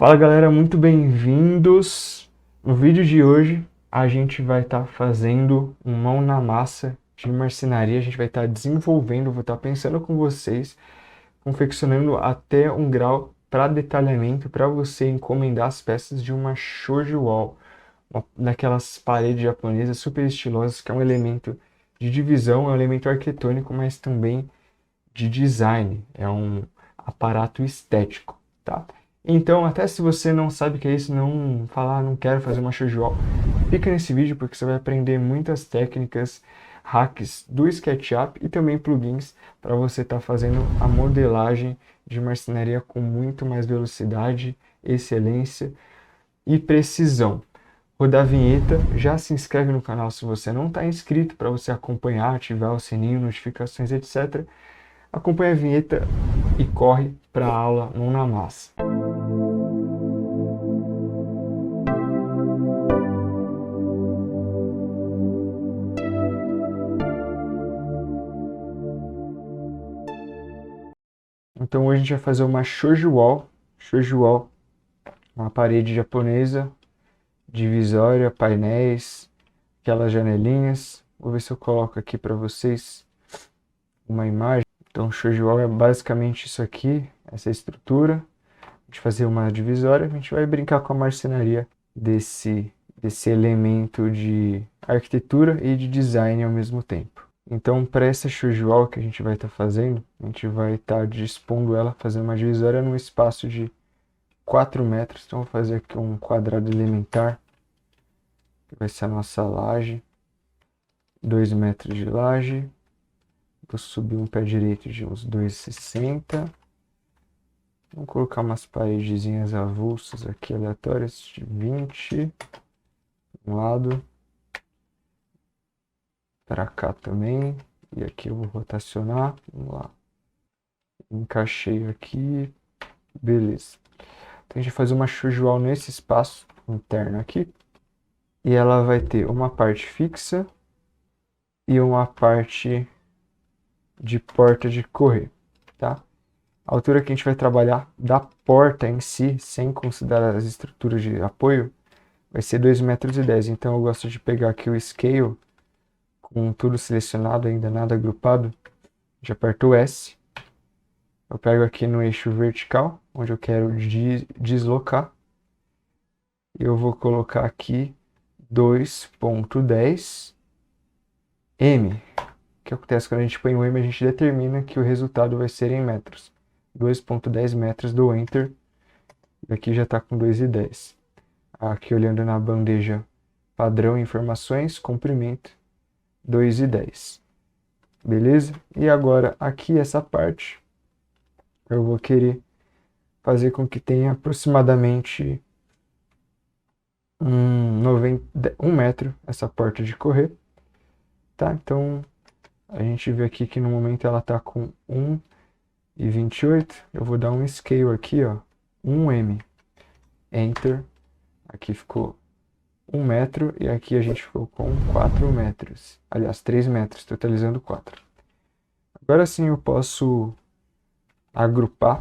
Fala galera, muito bem-vindos! No vídeo de hoje a gente vai estar fazendo um mão na massa de marcenaria, a gente vai estar desenvolvendo, vou estar pensando com vocês, confeccionando até um grau para detalhamento para você encomendar as peças de uma shoji wall, daquelas paredes japonesas super estilosas, que é um elemento de divisão, é um elemento arquitetônico, mas também de design, é um aparato estético, tá? Então, até se você não sabe o que é isso, não falar, não quero fazer uma shoujo, fica nesse vídeo porque você vai aprender muitas técnicas, hacks do SketchUp e também plugins para você estar fazendo a modelagem de marcenaria com muito mais velocidade, excelência e precisão. Rodar a vinheta, já se inscreve no canal se você não está inscrito para você acompanhar, ativar o sininho, notificações, etc. Acompanha a vinheta e corre para a aula mão na massa. Então hoje a gente vai fazer uma shoji wall. Shoji wall, uma parede japonesa, divisória, painéis, aquelas janelinhas. Vou ver se eu coloco aqui para vocês uma imagem. Então shoji wall é basicamente isso aqui, essa estrutura. A gente fazer uma divisória, a gente vai brincar com a marcenaria desse elemento de arquitetura e de design ao mesmo tempo. Então, para essa shoji wall que a gente vai estar fazendo, a gente vai estar dispondo ela, fazendo uma divisória num espaço de 4 metros. Então, vou fazer aqui um quadrado elementar, que vai ser a nossa laje. 2 metros de laje. Vou subir um pé direito de uns 2,60. Vamos colocar umas paredezinhas avulsas aqui, aleatórias, de 20. Um lado. Para cá também. E aqui eu vou rotacionar. Vamos lá. Encaixei aqui. Beleza. Então a gente vai fazer uma shoji wall nesse espaço interno aqui. E ela vai ter uma parte fixa e uma parte de porta de correr, tá? A altura que a gente vai trabalhar da porta em si, sem considerar as estruturas de apoio, vai ser 2,10 metros. Então eu gosto de pegar aqui o scale, com tudo selecionado, ainda nada agrupado. Já aperto o S. Eu pego aqui no eixo vertical, onde eu quero deslocar. E eu vou colocar aqui 2,10 M. O que acontece quando a gente põe o M, a gente determina que o resultado vai ser em metros. 2,10 metros, do Enter. E aqui já está com 2,10. Aqui olhando na bandeja padrão informações, comprimento, 2,10. Beleza? E agora aqui essa parte, eu vou querer fazer com que tenha aproximadamente 1 metro essa porta de correr. Tá? Então a gente vê aqui que no momento ela está com 1,28. Eu vou dar um scale aqui, ó, 1M. Enter. Aqui ficou 1 metro e aqui a gente ficou com 4 metros. Aliás, 3 metros, totalizando 4. Agora sim eu posso agrupar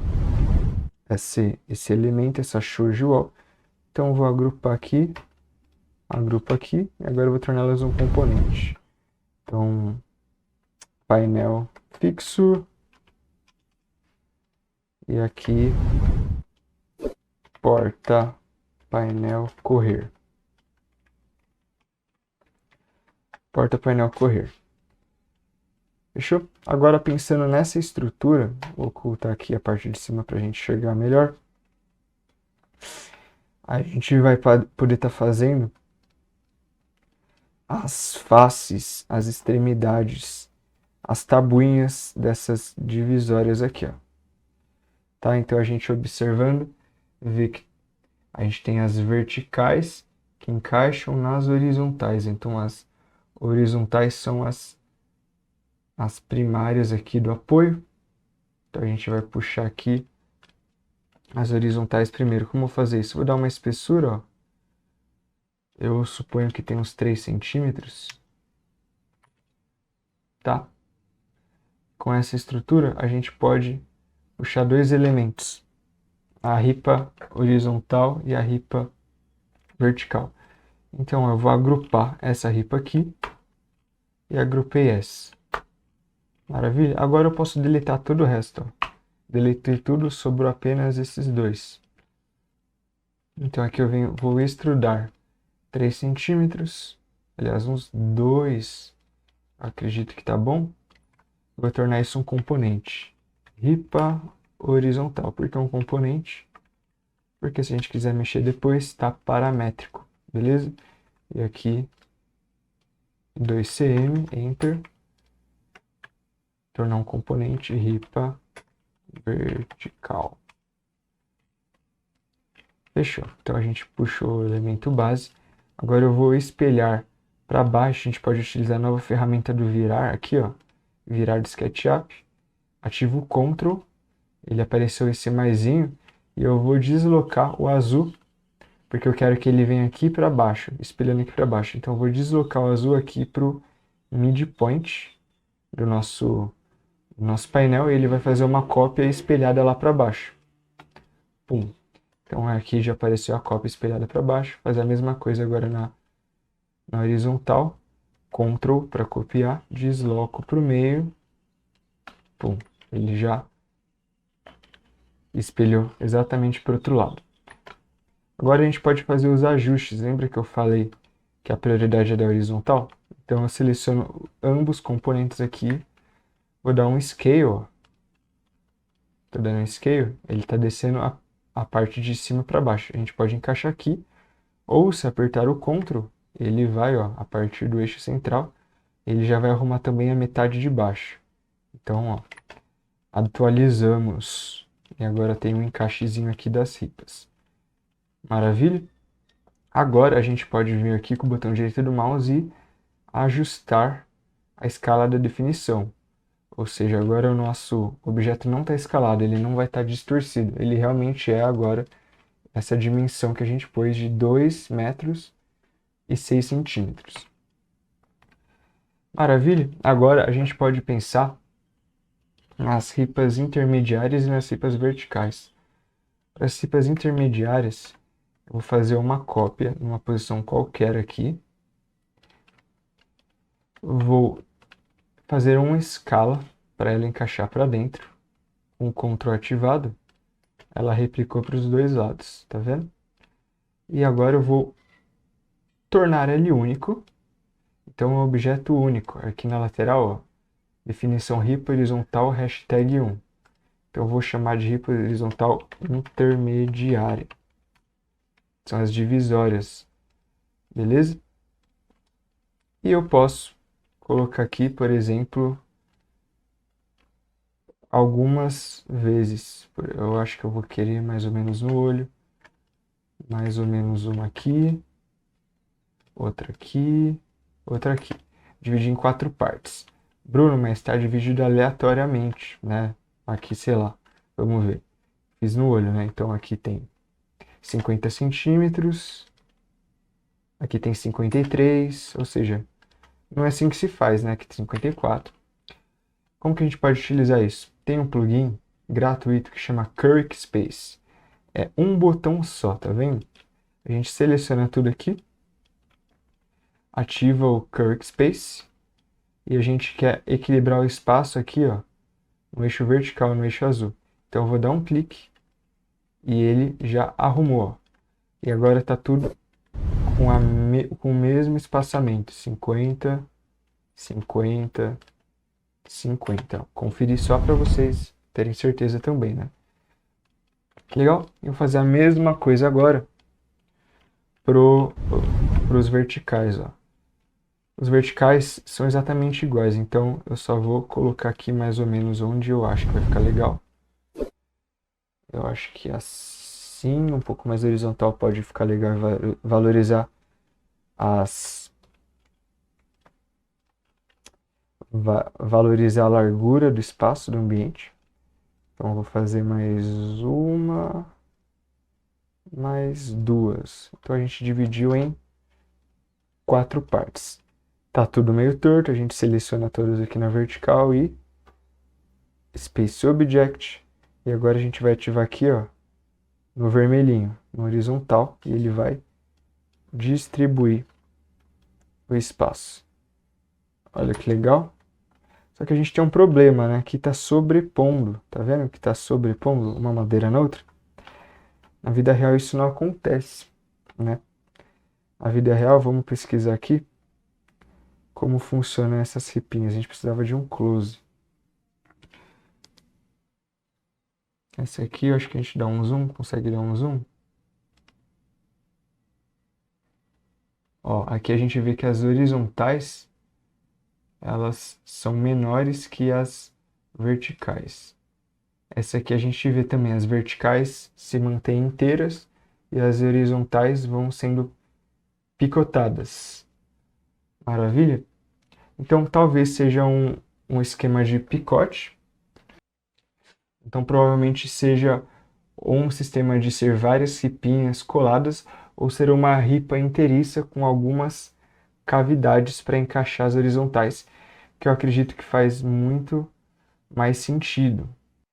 esse elemento, essa shoji wall. Então eu vou agrupar aqui, agrupo aqui, e agora eu vou torná-las um componente. Então, painel fixo. E aqui, porta, painel, correr. Porta, painel, correr. Fechou? Agora pensando nessa estrutura, vou ocultar aqui a parte de cima para a gente enxergar melhor. A gente vai poder estar fazendo as faces, as extremidades, as tabuinhas dessas divisórias aqui, ó. Tá? Então a gente observando, vê que a gente tem as verticais que encaixam nas horizontais. Então as horizontais são as primárias aqui do apoio. Então a gente vai puxar aqui as horizontais primeiro. Como eu vou fazer isso? Vou dar uma espessura, ó. Eu suponho que tem uns 3 centímetros. Tá? Com essa estrutura, a gente pode puxar 2 elementos. a ripa horizontal e a ripa vertical. Então eu vou agrupar essa ripa aqui e agrupei essa. Maravilha? Agora eu posso deletar todo o resto. Ó. Deletei tudo, sobrou apenas esses dois. Então aqui eu vou extrudar 3 centímetros, aliás uns 2, acredito que tá bom. Vou tornar isso um componente. Ripa horizontal, porque é um componente, porque se a gente quiser mexer depois, está paramétrico, beleza? E aqui 2cm, Enter, tornar um componente ripa vertical. Fechou. Então a gente puxou o elemento base. Agora eu vou espelhar para baixo. A gente pode utilizar a nova ferramenta do virar aqui, ó. Virar do SketchUp. Ativo o Ctrl. Ele apareceu esse maisinho. E eu vou deslocar o azul, porque eu quero que ele venha aqui para baixo, espelhando aqui para baixo. Então eu vou deslocar o azul aqui para o midpoint do nosso painel. E ele vai fazer uma cópia espelhada lá para baixo. Pum. Então aqui já apareceu a cópia espelhada para baixo. Faz a mesma coisa agora na horizontal. Ctrl para copiar, desloco para o meio. Pum, ele já espelhou exatamente para o outro lado. Agora a gente pode fazer os ajustes. Lembra que eu falei que a prioridade é da horizontal? Então eu seleciono ambos componentes aqui. Vou dar um scale. Estou dando um scale. Ele está descendo a parte de cima para baixo. A gente pode encaixar aqui. Ou se apertar o Ctrl, ele vai, ó, a partir do eixo central, ele já vai arrumar também a metade de baixo. Então, ó, atualizamos. E agora tem um encaixezinho aqui das ripas. Maravilha? Agora a gente pode vir aqui com o botão direito do mouse e ajustar a escala da definição. Ou seja, agora o nosso objeto não está escalado, ele não vai estar distorcido. Ele realmente é agora essa dimensão que a gente pôs de 2 metros e 6 centímetros. Maravilha? Agora a gente pode pensar nas ripas intermediárias e nas ripas verticais. Para as ripas intermediárias, eu vou fazer uma cópia numa posição qualquer aqui. Vou fazer uma escala para ela encaixar para dentro. Com o Ctrl ativado, ela replicou para os dois lados, tá vendo? E agora eu vou tornar ele único. Então, é um objeto único. Aqui na lateral, ó, definição ripa horizontal hashtag 1. Então, eu vou chamar de ripa horizontal intermediária. São as divisórias. Beleza? E eu posso colocar aqui, por exemplo, algumas vezes. Eu acho que eu vou querer mais ou menos no olho. Mais ou menos uma aqui. Outra aqui. Outra aqui. Dividir em 4 partes. Bruno, mas está dividido aleatoriamente, né? Aqui, sei lá. Vamos ver. Fiz no olho, né? Então aqui tem 50 centímetros. Aqui tem 53, ou seja, não é assim que se faz, né? Aqui tem 54. Como que a gente pode utilizar isso? Tem um plugin gratuito que chama Curric Space. É um botão só, tá vendo? A gente seleciona tudo aqui, ativa o Curric Space e a gente quer equilibrar o espaço aqui, ó, no eixo vertical, no eixo azul. Então eu vou dar um clique e ele já arrumou, ó. E agora tá tudo com o mesmo espaçamento, 50, 50, 50. Conferir só para vocês terem certeza também, né? Legal? Eu vou fazer a mesma coisa agora pros verticais, ó. Os verticais são exatamente iguais, então eu só vou colocar aqui mais ou menos onde eu acho que vai ficar legal. Eu acho que assim, um pouco mais horizontal pode ficar legal e valorizar valorizar a largura do espaço do ambiente. Então, eu vou fazer mais uma, mais duas. Então, a gente dividiu em 4 partes. Tá tudo meio torto, a gente seleciona todos aqui na vertical e Space Object. E agora a gente vai ativar aqui, ó, no vermelhinho, no horizontal, e ele vai distribuir o espaço. Olha que legal. Só que a gente tem um problema, né? Que está sobrepondo. Tá vendo que está sobrepondo uma madeira na outra? Na vida real isso não acontece, né? Na vida real, vamos pesquisar aqui como funcionam essas ripinhas. A gente precisava de um close. Esse aqui eu acho que a gente dá um zoom. Consegue dar um zoom? Ó, aqui a gente vê que as horizontais, elas são menores que as verticais. Essa aqui a gente vê também, as verticais se mantêm inteiras e as horizontais vão sendo picotadas. Maravilha? Então talvez seja um esquema de picote. Então provavelmente seja ou um sistema de ser várias ripinhas coladas ou ser uma ripa inteiriça com algumas cavidades para encaixar as horizontais, que eu acredito que faz muito mais sentido.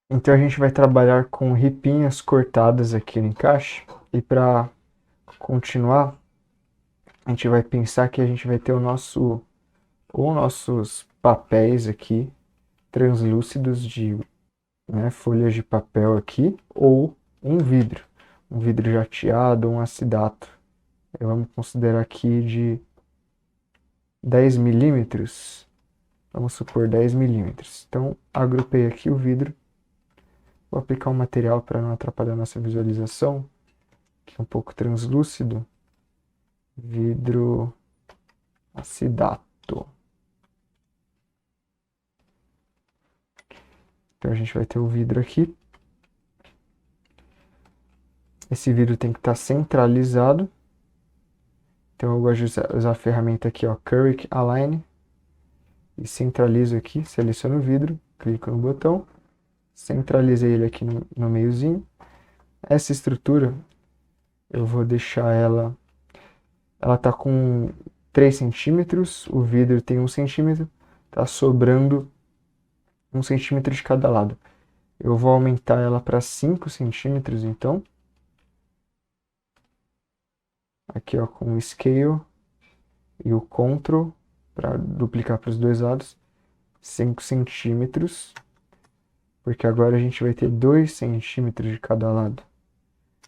Então a gente vai trabalhar com ripinhas cortadas aqui no encaixe e para continuar a gente vai pensar que a gente vai ter ou nossos papéis aqui translúcidos de, né, folhas de papel aqui ou um vidro jateado, um acidato. Vamos considerar aqui de 10 milímetros, vamos supor 10 milímetros. Então agrupei aqui o vidro, vou aplicar um material para não atrapalhar a nossa visualização, que é um pouco translúcido, vidro acidato. Então a gente vai ter o vidro aqui. Esse vidro tem que estar centralizado. Então eu gosto de usar a ferramenta aqui, ó, Curric Align. E centralizo aqui, seleciono o vidro, clico no botão, centralizei ele aqui no meiozinho. Essa estrutura, eu vou deixar ela tá com 3 centímetros, o vidro tem 1 centímetro, tá sobrando 1 centímetro de cada lado. Eu vou aumentar ela para 5 centímetros, então. Aqui, ó, com o Scale e o Ctrl, para duplicar para os dois lados. 5 centímetros, porque agora a gente vai ter 2 centímetros de cada lado.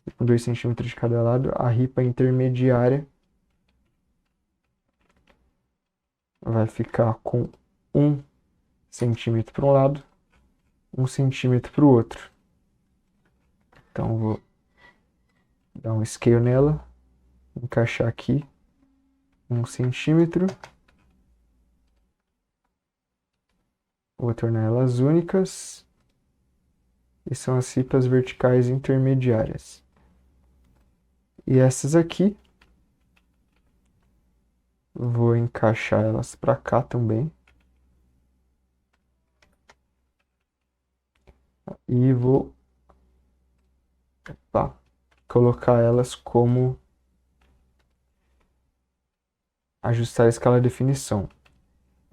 E com 2 centímetros de cada lado, a ripa intermediária vai ficar com 1 centímetro para um lado, 1 centímetro para o outro. Então vou dar um scale nela, encaixar aqui 1 centímetro. Vou tornar elas únicas. E são as ripas verticais intermediárias. E essas aqui, vou encaixar elas para cá também. E vou colocar elas como ajustar a escala de definição.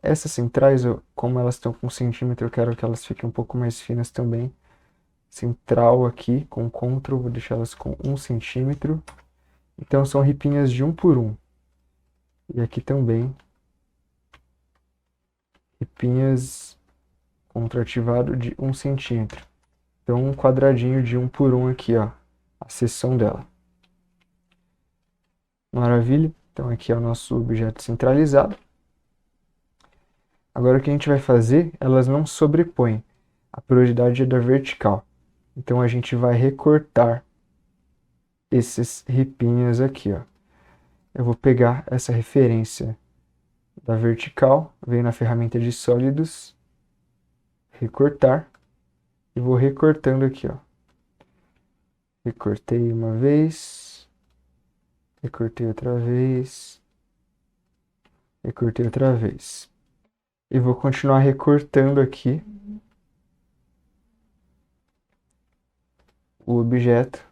Essas centrais, como elas estão com 1 centímetro, eu quero que elas fiquem um pouco mais finas também. Central aqui, com Ctrl, vou deixar elas com 1 centímetro. Então são ripinhas de 1 por 1. E aqui também, ripinhas contrativado de 1 centímetro. Então um quadradinho de 1 por 1 aqui, ó, a seção dela. Maravilha? Então aqui é o nosso objeto centralizado. Agora o que a gente vai fazer, elas não sobrepõem. A prioridade é da vertical. Então a gente vai recortar esses ripinhas aqui, ó. Eu vou pegar essa referência da vertical, venho na ferramenta de sólidos, recortar, e vou recortando aqui, ó. Recortei uma vez, recortei outra vez, recortei outra vez. E vou continuar recortando aqui o objeto.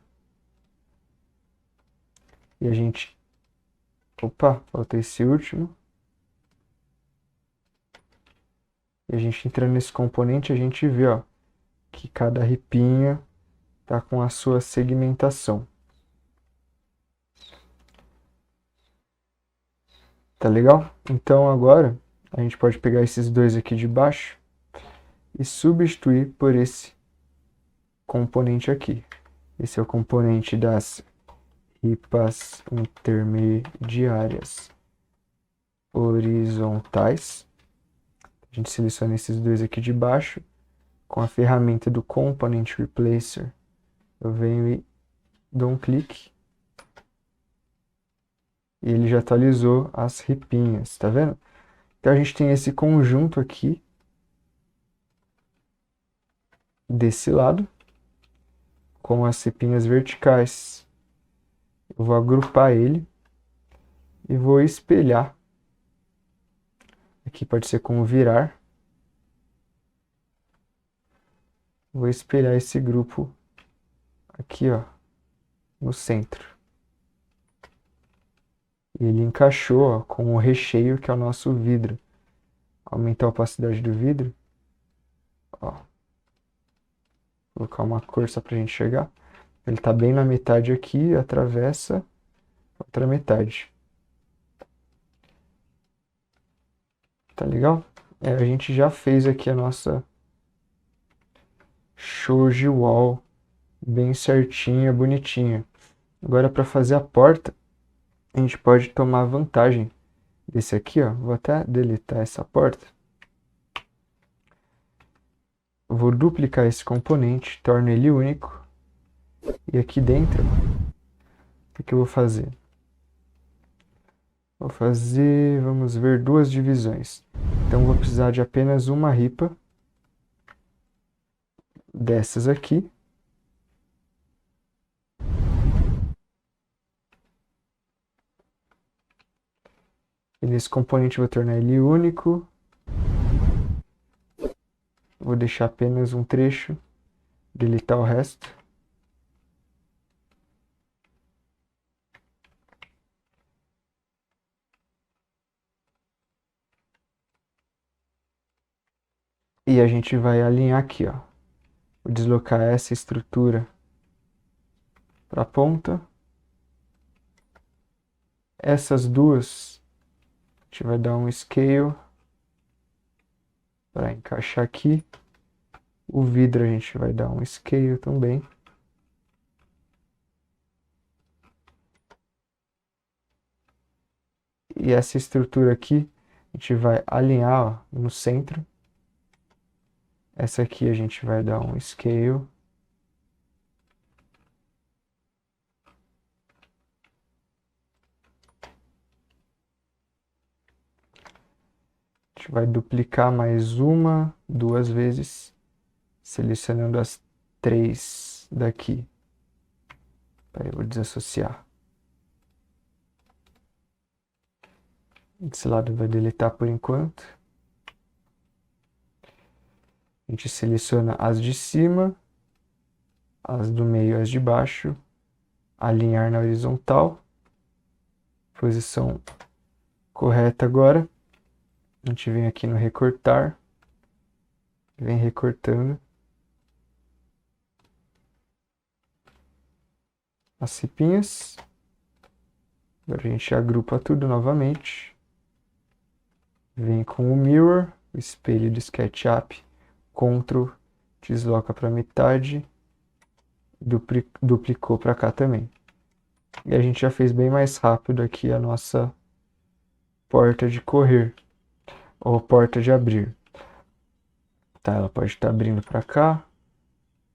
E a gente... Opa, falta esse último. E a gente entrando nesse componente, a gente vê, ó, que cada ripinha tá com a sua segmentação. Tá legal? Então agora a gente pode pegar esses dois aqui de baixo e substituir por esse componente aqui. Esse é o componente das ripas intermediárias horizontais. A gente seleciona esses dois aqui de baixo. Com a ferramenta do Component Replacer, eu venho e dou um clique. E ele já atualizou as ripinhas, tá vendo? Então a gente tem esse conjunto aqui, desse lado, com as ripinhas verticais. Eu vou agrupar ele e vou espelhar. Aqui pode ser com virar. Vou espelhar esse grupo aqui, ó, no centro. E ele encaixou, ó, com o recheio que é o nosso vidro. Aumentar a opacidade do vidro. Ó. Vou colocar uma cor só pra gente enxergar. Ele tá bem na metade aqui, atravessa a outra metade. Tá legal? A gente já fez aqui a nossa shoji wall bem certinha, bonitinha. Agora para fazer a porta, a gente pode tomar vantagem desse aqui, ó. Vou até deletar essa porta. Vou duplicar esse componente, torno ele único. E aqui dentro, o que eu vou fazer? Vou fazer, vamos ver, 2 divisões. Então vou precisar de apenas uma ripa dessas aqui. E nesse componente eu vou tornar ele único. Vou deixar apenas um trecho, deletar o resto. E a gente vai alinhar aqui, ó. Vou deslocar essa estrutura para a ponta. Essas duas, a gente vai dar um scale para encaixar aqui. O vidro a gente vai dar um scale também. E essa estrutura aqui, a gente vai alinhar, ó, no centro. Essa aqui a gente vai dar um scale. A gente vai duplicar mais uma, 2 vezes, selecionando as 3 daqui. Peraí, eu vou desassociar. Esse lado vai deletar por enquanto. A gente seleciona as de cima, as do meio e as de baixo. Alinhar na horizontal. Posição correta agora. A gente vem aqui no recortar. Vem recortando as ripinhas. Agora a gente agrupa tudo novamente. Vem com o mirror, o espelho do SketchUp. Ctrl, desloca para metade. Duplicou para cá também. E a gente já fez bem mais rápido aqui a nossa porta de correr. Ou porta de abrir. Tá, ela pode estar abrindo para cá.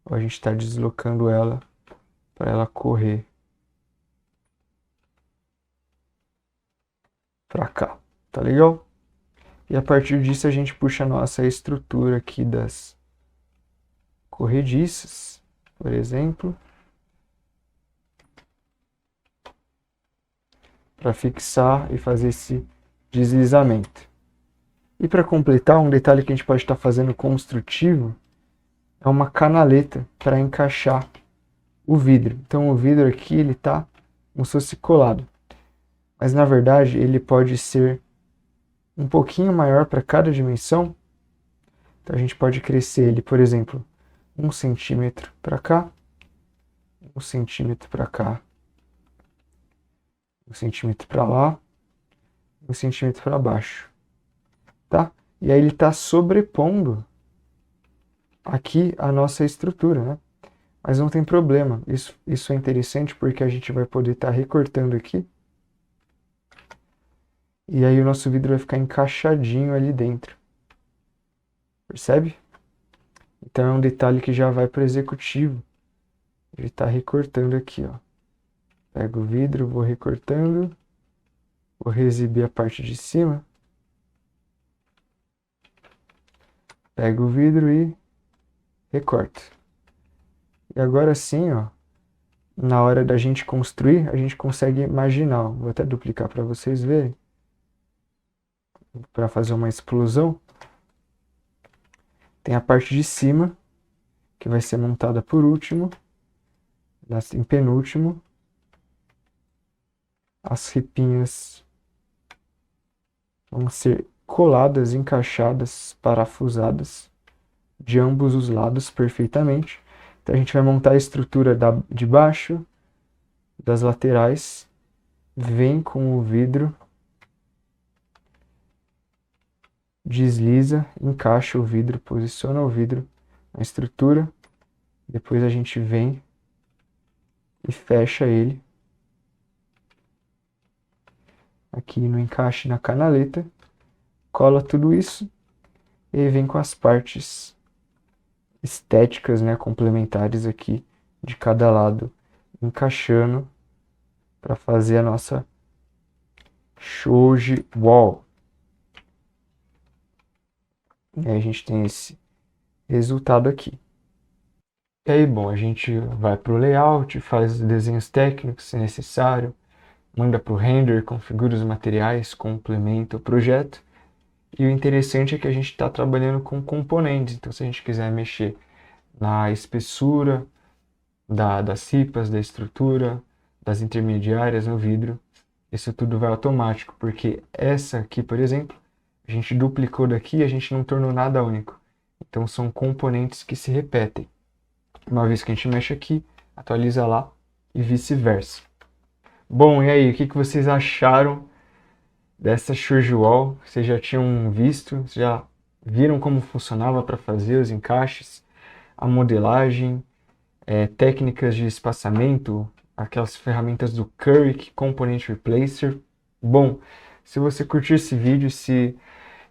Ou a gente está deslocando ela para ela correr para cá. Tá legal? E a partir disso a gente puxa a nossa estrutura aqui das corrediças, por exemplo, para fixar e fazer esse deslizamento. E para completar, um detalhe que a gente pode estar fazendo construtivo é uma canaleta para encaixar o vidro. Então o vidro aqui ele está como se fosse colado, mas na verdade ele pode ser um pouquinho maior para cada dimensão. Então a gente pode crescer ele, por exemplo, 1 centímetro para cá 1 centímetro para cá, 1 centímetro para lá, 1 centímetro para baixo, tá? E aí ele está sobrepondo aqui a nossa estrutura, né? Mas não tem problema, isso é interessante porque a gente vai poder estar recortando aqui. E aí o nosso vidro vai ficar encaixadinho ali dentro. Percebe? Então é um detalhe que já vai para o executivo. Ele está recortando aqui, ó. Pego o vidro, vou recortando. Vou reexibir a parte de cima. Pego o vidro e recorto. E agora sim, ó, na hora da gente construir, a gente consegue imaginar. Ó, vou até duplicar para vocês verem. Para fazer uma explosão. Tem a parte de cima, que vai ser montada por último. Em penúltimo. As ripinhas vão ser coladas, encaixadas, parafusadas de ambos os lados perfeitamente. Então a gente vai montar a estrutura de baixo, das laterais, vem com o vidro, desliza, encaixa o vidro, posiciona o vidro na estrutura, depois a gente vem e fecha ele aqui no encaixe na canaleta, cola tudo isso e vem com as partes estéticas, né, complementares aqui de cada lado, encaixando para fazer a nossa shoji wall. E aí a gente tem esse resultado aqui. E aí, bom, a gente vai para o layout, faz os desenhos técnicos se necessário, manda para o render, configura os materiais, complementa o projeto. E o interessante é que a gente está trabalhando com componentes, então se a gente quiser mexer na espessura das ripas, da estrutura, das intermediárias no vidro, isso tudo vai automático, porque essa aqui, por exemplo, a gente duplicou daqui e a gente não tornou nada único. Então são componentes que se repetem. Uma vez que a gente mexe aqui, atualiza lá e vice-versa. Bom, e aí, o que vocês acharam dessa Shoji Wall? Vocês já tinham visto? Já viram como funcionava para fazer os encaixes? A modelagem, técnicas de espaçamento, aquelas ferramentas do Curric, Component Replacer. Bom, se você curtiu esse vídeo, se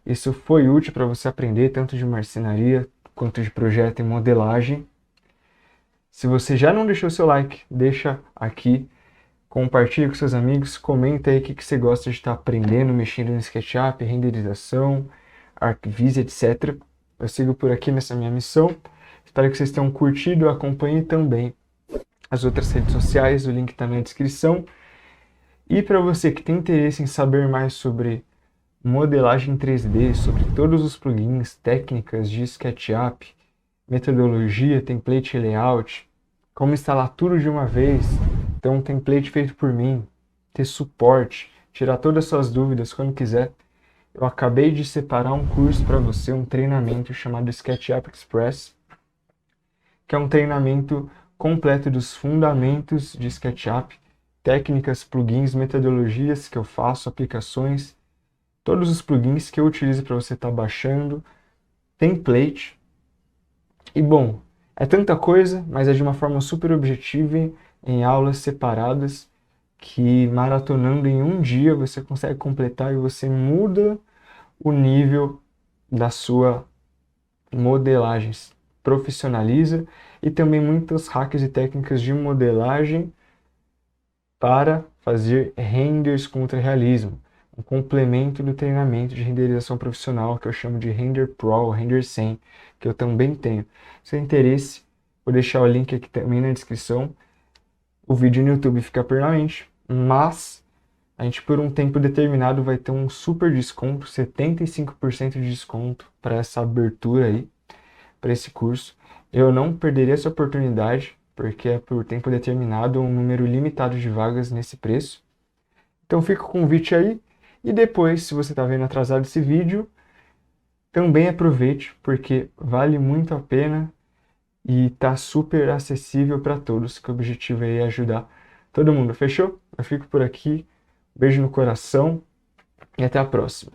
isso foi útil para você aprender tanto de marcenaria quanto de projeto e modelagem, se você já não deixou seu like, deixa aqui, compartilha com seus amigos, comenta aí o que você gosta de estar aprendendo, mexendo no SketchUp, renderização, ArcViz, etc. Eu sigo por aqui nessa minha missão. Espero que vocês tenham curtido, acompanhem também as outras redes sociais, o link está na descrição. E para você que tem interesse em saber mais sobre modelagem 3D, sobre todos os plugins, técnicas de SketchUp, metodologia, template e layout, como instalar tudo de uma vez, ter um template feito por mim, ter suporte, tirar todas as suas dúvidas quando quiser, eu acabei de separar um curso para você, um treinamento chamado SketchUp Express, que é um treinamento completo dos fundamentos de SketchUp, técnicas, plugins, metodologias que eu faço, aplicações, todos os plugins que eu utilizo para você estar baixando, template. E bom, é tanta coisa, mas é de uma forma super objetiva, em aulas separadas, que maratonando em um dia você consegue completar e você muda o nível da sua modelagem, profissionaliza, e também muitos hacks e técnicas de modelagem para fazer renders com ultra-realismo, um complemento do treinamento de renderização profissional que eu chamo de Render Pro, Render 100, que eu também tenho. Se tem interesse, vou deixar o link aqui também na descrição. O vídeo no YouTube fica permanente, mas a gente por um tempo determinado vai ter um super desconto, 75% de desconto para essa abertura aí, para esse curso. Eu não perderia essa oportunidade, porque é por tempo determinado, um número limitado de vagas nesse preço. Então fica o convite aí, e depois, se você está vendo atrasado esse vídeo, também aproveite, porque vale muito a pena. e tá super acessível para todos, que o objetivo aí é ajudar todo mundo, fechou? Eu fico por aqui, beijo no coração e até a próxima.